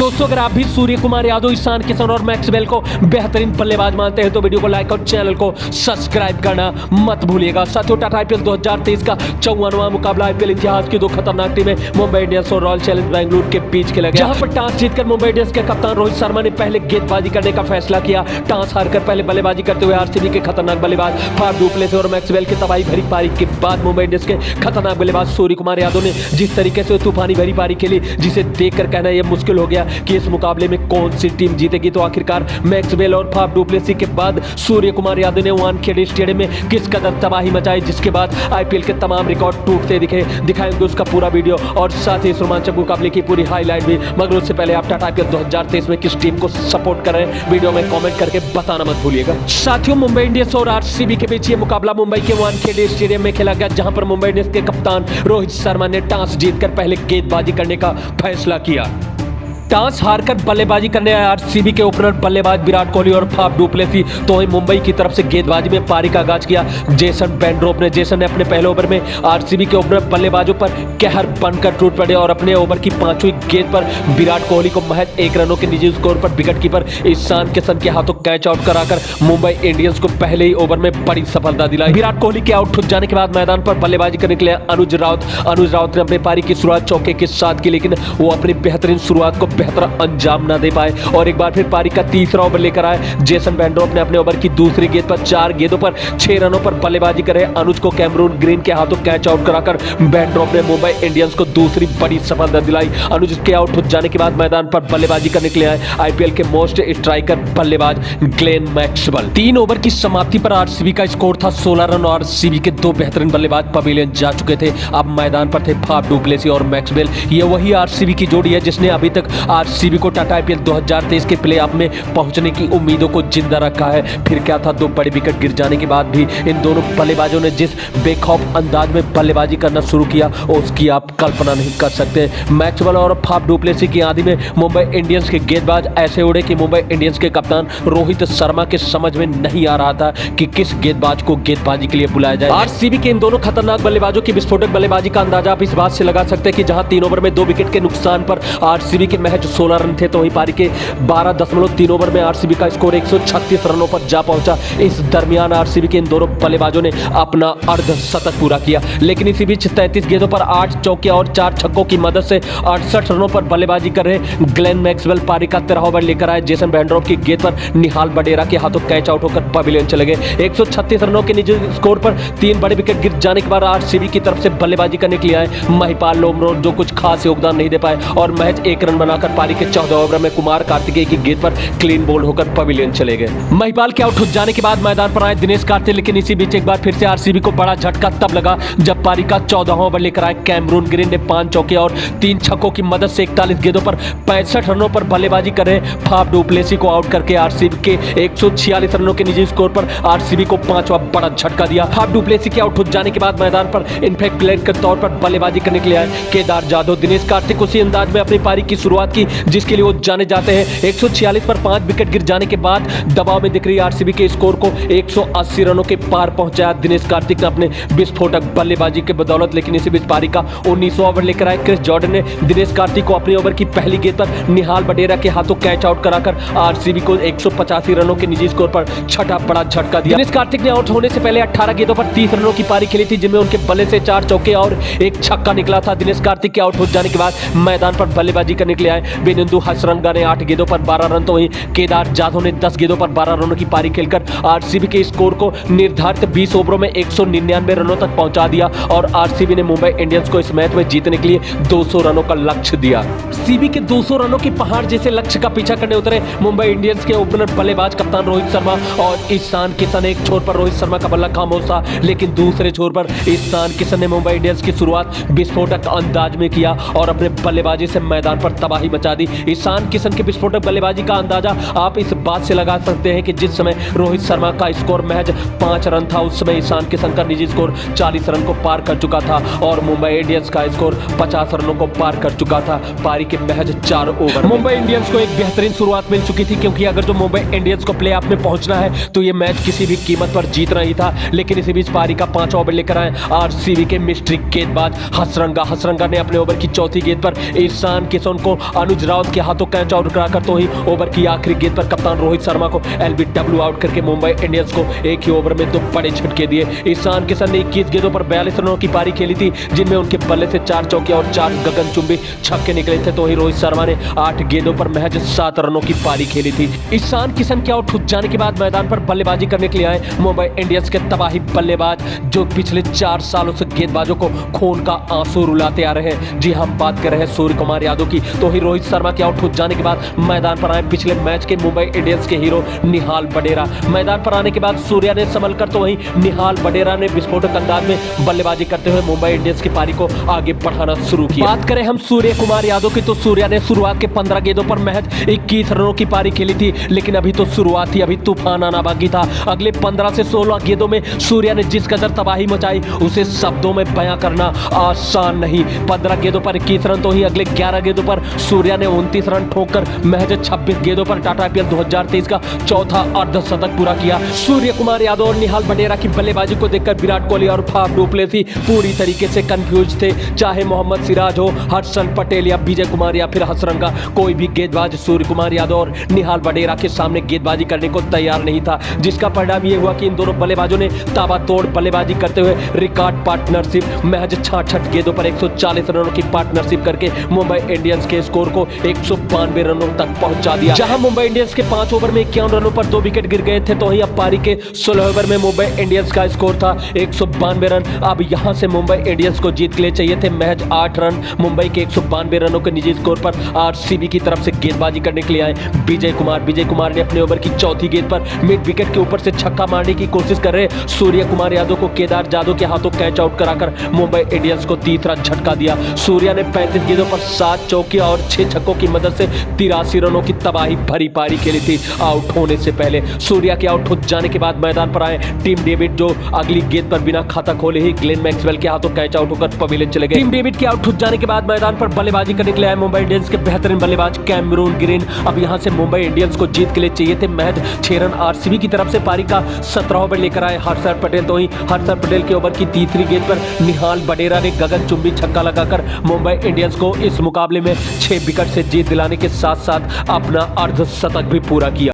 दोस्तों अगर आप भी सूर्य कुमार यादव, ईशान किशन और मैक्सवेल को बेहतरीन बल्लेबाज मानते हैं तो वीडियो को लाइक और चैनल को सब्सक्राइब करना मत भूलिएगा। साथियों टाटा आईपीएल 2023 का 54वां मुकाबला आईपीएल इतिहास की दो खतरनाक टीमें मुंबई इंडियंस और रॉयल चैलेंजर्स बैंगलोर के बीच खेला गया, जहां पर टॉस जीतकर मुंबई इंडियंस के कप्तान रोहित शर्मा ने पहले गेंदबाजी करने का फैसला किया। टॉस हारकर पहले बल्लेबाजी करते हुए आरसीबी के खतरनाक बल्लेबाज फाफ डु प्लेसिस और मैक्सवेल की तबाही भरी पारी के बाद मुंबई इंडियंस के खतरनाक बल्लेबाज सूर्य कुमार यादव ने जिस तरीके से तूफानी भरी पारी खेली, जिसे देखकर कहना यह मुश्किल हो गया कि इस मुकाबले में कौन सी टीम जीतेगी। तो आखिरकार मैक्सवेल और फाफ डु प्लेसिस के बाद सूर्य कुमार यादव ने वानखेड़े स्टेडियम में किस कदर तबाही मचाई, जिसके बाद आईपीएल के तमाम रिकॉर्ड टूटते दिखाएंगे उसका पूरा वीडियो और साथ ही इस रोमांचक मुकाबले की पूरी हाईलाइट भी। मगर उससे पहले आप टाटा आईपीएल 2023 में किस टीम को सपोर्ट कर रहे हैं वीडियो में कमेंट करके बताना मत भूलिएगा। साथियों मुंबई इंडियंस और आरसीबी के बीच ये मुकाबला मुंबई के वानखेड़े स्टेडियम में खेला गया, जहां पर मुंबई इंडियंस के कप्तान रोहित शर्मा ने टॉस जीतकर पहले गेंदबाजी करने का फैसला किया। टॉस हारकर बल्लेबाजी करने आए आरसीबी के ओपनर बल्लेबाज विराट कोहली और फाफ डु प्लेसिस तो वहीं मुंबई की तरफ से गेंदबाजी में पारी का आगाज किया जेसन बेंड्रोप ने। जेसन ने अपने पहले ओवर में आरसीबी के ओपनर बल्लेबाजों पर कहर बनकर टूट पड़े और अपने ओवर की पांचवीं गेंद पर विराट कोहली को महज 1 रनों के निजी स्कोर पर विकेट कीपर ईशान किशन के हाथों कैच आउट कराकर मुंबई इंडियंस को पहले ही ओवर में बड़ी सफलता दिलाई। विराट कोहली के आउट हो जाने के बाद मैदान पर बल्लेबाजी करने के लिए अनुज राउत ने अपनी पारी की शुरुआत चौके के साथ की, लेकिन वो अपनी बेहतरीन शुरुआत को बेहतर अंजाम ना दे पाए और एक बार फिर पारी का तीसरा ओवर लेकर आए जेसन बेंड्रोप ने। अपने ओवर की दूसरी गेंद पर 4 गेंदों पर 6 रनों पर बल्लेबाजी कर रहे अनुज को कैमरून ग्रीन के हाथों कैच आउट कराकर बेंड्रोप ने मुंबई इंडियंस को दूसरी बड़ी सफलता दिलाई। अनुज के आउट हो जाने के बाद मैदान पर बल्लेबाजी करने के लिए आए आईपीएल के मोस्ट स्ट्राइकर बल्लेबाज ग्लेन मैक्सवेल। 3 ओवर की समाप्ति पर आरसीबी का स्कोर था 16 रन और आरसीबी के 2 बेहतरीन बल्लेबाज पवेलियन जा चुके थे। अब मैदान पर थे फाफ डु प्लेसिस और मैक्सवेल। ये वही आरसीबी की जोड़ी है जिसने अभी तक आरसीबी को टाटा आईपीएल 2023 के प्लेऑफ में पहुंचने की उम्मीदों को जिंदा रखा है। फिर क्या था, 2 बड़े विकेट गिर जाने के बाद भी इन दोनों बल्लेबाजों ने जिस बेखौफ अंदाज में बल्लेबाजी करना शुरू किया उसकी आप कल्पना नहीं कर सकते। मैक्सवेल और फाफ डु प्लेसिस की आंधी में मुंबई इंडियंस के गेंदबाज ऐसे उड़े कि मुंबई इंडियंस के कप्तान रोहित शर्मा के समझ में नहीं आ रहा था कि किस गेंदबाज को गेंदबाजी के लिए बुलाया जाए। आरसीबी के इन दोनों खतरनाक बल्लेबाजों की विस्फोटक बल्लेबाजी का अंदाजा आप इस बात से लगा सकते हैं कि जहां 3 ओवर में 2 विकेट के नुकसान पर आरसीबी के महज 16 रन थे, तो वहीं पारी के 12.3 ओवर में आरसीबी का स्कोर 136 रनों पर जा पहुंचा। इस दरमियान आरसीबी के इन दोनों बल्लेबाजों ने अपना अर्धशतक पूरा किया, लेकिन इसी बीच 33 गेंदों पर 8 चौके और 4 छक्कों की मदद से 68 रनों पर बल्लेबाजी कर रहे ग्लेन मैक्सवेल पारी का 13वां ओवर लेकर आए। जेसन बेंड्रोप की गेंद पर निहाल बडेरा के हाथों कैच आउट होकर पवेलियन चले गए। 136 रनों के निजी स्कोर पर 3 बड़े विकेट गिर जाने के बाद आरसीबी की तरफ से बल्लेबाजी करने के लिए आए महिपाल लोमरो, जो कुछ खास योगदान नहीं दे पाए और महज 1 रन बनाकर पारी के 14 ओवर में कुमार कार्तिकेय की गेंद पर क्लीन बोल्ड होकर पवेलियन चले गए। महिपाल के आउट हो जाने के बाद मैदान पर आए दिनेश कार्तिक, लेकिन इसी बीच एक बार फिर से आरसीबी को बड़ा झटका तब लगा जब पारी का 14वां ओवर लेकर आए कैमरून ग्रीन ने 5 चौके और 3 छक्कों की मदद से 41 गेंदों पर 65 रनों पर बल्लेबाजी कर रहे फाफ डु प्लेसिस को आउट करके आरसीबी के 146 रनों के निजी स्कोर पर आरसीबी को 5वां बड़ा झटका दिया। फाफ डु प्लेसिस के आउट हो जाने के बाद मैदान पर इनफैक्ट प्लेयर के तौर पर बल्लेबाजी करने के लिए आए केदार जाधव। दिनेश कार्तिक उसी अंदाज में अपनी पारी की शुरुआत की जिसके लिए वो जाने जाते हैं। 146 पर 5 विकेट गिर जाने के बाद दबाव में दिख रही आरसीबी के स्कोर को 180 रनों के पार पहुंचाया दिनेश कार्तिक ने अपने विस्फोटक बल्लेबाजी के बदौलत। लेकिन इसी बीच पारी का 19वां ओवर लेकर आए क्रिस जॉर्डन ने दिनेश कार्तिक को अपने ओवर की पहली गेंद पर निहाल बडेरा के हाथों कैच आउट कराकर आरसीबी को 185 रनों के निजी स्कोर पर 6ठा बड़ा झटका दिया। दिनेश कार्तिक ने आउट होने से पहले 18 गेंदों पर 30 रनों की पारी खेली थी, जिनमें उनके बल्ले से 4 चौके और 1 छक्का निकला था। दिनेश कार्तिक के आउट हो जाने के बाद मैदान पर बल्लेबाजी करने के लिए आए बिनिंदु हसरंगा ने 8 गेंदों पर 12 रन, तो वहीं केदार जाधव ने 10 गेंदों पर 12 रनों की पारी खेलकर आरसीबी के स्कोर को निर्धारित 20 ओवरों में 199 रनों तक पहुंचा दिया और आरसीबी ने मुंबई इंडियंस को इस मैच में जीतने के लिए 200 रनों का लक्ष्य दिया। सीबी के 200 रनों के पहाड़ जैसे लक्ष्य का पीछा करने उतरे मुंबई इंडियंस के ओपनर बल्लेबाज कप्तान रोहित शर्मा और ईशान किशन। एक छोर पर रोहित शर्मा का बल्ला खामोश था, लेकिन दूसरे छोर पर ईशान किशन ने मुंबई इंडियंस की शुरुआत विस्फोटक अंदाज में किया और अपने बल्लेबाजी से मैदान पर तबाही मचा दी। ईशान किशन के विस्फोटक बल्लेबाजी का अंदाजा आप इस बात से लगा सकते हैं कि जिस समय रोहित शर्मा का स्कोर महज 5 रन था, उस समय ईशान किशन का निजी स्कोर 40 रन को पार कर चुका था और मुंबई इंडियंस का स्कोर 50 रनों को पार कर चुका था पारी के महज 4 ओवर। मुंबई इंडियंस को एक बेहतरीन शुरुआत मिल चुकी थी, क्योंकि अगर जो मुंबई इंडियंस को प्लेऑफ में पहुंचना है तो ये मैच किसी भी कीमत पर जीतना ही था। लेकिन इसी बीच पारी का 5वां ओवर लेकर आए आरसीबी के मिस्ट्री गेंदबाज हसरंगा ने अपने ओवर की चौथी गेंद पर ईशान किशन को अनुज राउत के हाथों कैच आउट कराकर तो ही ओवर की आखिरी गेंद पर कप्तान रोहित शर्मा को एलबीडब्ल्यू आउट करके मुंबई इंडियंस को एक ही ओवर में 2 बड़े झटके दिए। ईशान किशन ने 21 गेंदों पर 42 रनों की पारी खेली थी, जिनमें उनके बल्ले से 4 चौके और 4 गगनचुंबी छक्के निकले थे। तो ही रोहित शर्मा ने 8 गेंदों पर महज 7 रनों की पारी खेली थी। ईशान किशन के आउट हो जाने के बाद मैदान पर बल्लेबाजी करने के लिए आए मुंबई इंडियंस के तबाही बल्लेबाज, जो पिछले 4 सालों से गेंदबाजों को खून का आंसू रुलाते आ रहे हैं। जी हम बात कर रहे हैं सूर्य कुमार यादव की। तो ही रोहित शर्मा के आउट हो जाने के बाद मैदान पर आए पिछले मैच के मुंबई इंडियंस के हीरो निहाल बडेरा। मैदान पर आने के बाद सूर्या ने संभल कर तो वहीं निहाल बडेरा ने विस्फोटक अंदाज में बल्लेबाजी करते हुए मुंबई इंडियंस की पारी को आगे बढ़ाना शुरू किया। बात करें हम सूर्य कुमार यादव की, तो सूर्या ने शुरुआत के 15 गेंदों पर महज 21 रनों की पारी खेली थी, लेकिन अभी तो शुरुआत थी, अभी तूफान आना बाकी था। अगले 15 से 16 गेंदों में सूर्या ने जिस कदर तबाही मचाई उसे शब्दों में बयां करना आसान नहीं। 15 गेंदों पर 21 रन, तो ही अगले 11 गेंदों पर सूर्या ने 29 रन ठोककर महज 26 गेंदों पर टाटा आईपीएल 2023 का चौथा अर्धशतक पूरा किया। सूर्य कुमार यादव और निहाल बडेरा की बल्लेबाजी को देखकर विराट कोहली और फाफ डुप्लेसी पूरी तरीके से कंफ्यूज थे। चाहे मोहम्मद सिराज हो, हर्षल पटेल या विजय कुमार या फिर हसरंगा, कोई भी गेंदबाज सूर्य कुमार यादव और निहाल बडेरा के सामने गेंदबाजी करने को तैयार नहीं था, जिसका परिणाम यह हुआ कि इन दोनों बल्लेबाजों ने ताबड़तोड़ बल्लेबाजी करते हुए रिकॉर्ड पार्टनरशिप महज 66 गेंदों पर 140 रनों की पार्टनरशिप करके मुंबई इंडियंस के स्कोर को 192 रनों तक पहुंचा दिया। जहां मुंबई इंडियंस के 5 ओवर में 51 रनों पर 2 विकेट गिर गए थे, तो वहीं अब पारी के 16 ओवर में मुंबई इंडियंस का स्कोर था 192 रन। अब यहां से मुंबई इंडियंस को जीत के लिए चाहिए थे महज 8 रन। मुंबई के 192 रनों के निजी स्कोर पर आरसीबी की तरफ से गेंदबाजी करने के लिए आए विजय कुमार ने अपने ओवर की चौथी गेंद पर मिड विकेट के ऊपर से छक्का मारने की कोशिश कर रहे सूर्य कुमार यादव को केदार जाधव के हाथों कैच आउट कराकर मुंबई इंडियंस को तीसरा झटका दिया। सूर्या ने 35 गेंदों पर 7 चौके और 6 छक्कों की मदद से 83 रनों की तबाही भरी पारी खेली थी। आउट होने से पहले सूर्या के आउट हो जाने के बाद मैदान पर आए टिम डेविड, जो अगली गेंद पर बिना खाता खोले ही ग्लेन मैक्सवेल के हाथों कैच आउट होकर पवेलियन चले गए। टिम डेविड के आउट हो जाने के बाद मैदान पर बल्लेबाजी करने के लिए आए मुंबई इंडियंस के बेहतरीन बल्लेबाज कैमरून ग्रीन। अब यहां से मुंबई इंडियंस को जीत के लिए चाहिए थे महज 6 रन। आरसीबी की तरफ से पारी का 17 ओवर लेकर आए हर्षल पटेल, तो ही हर्षल पटेल के ओवर की तीसरी गेंद पर निहाल बडेरा ने गगनचुंबी छक्का लगाकर मुंबई इंडियंस को इस मुकाबले में 6 विकेट से जीत दिलाने के साथ साथ अपना अर्धशतक भी पूरा किया।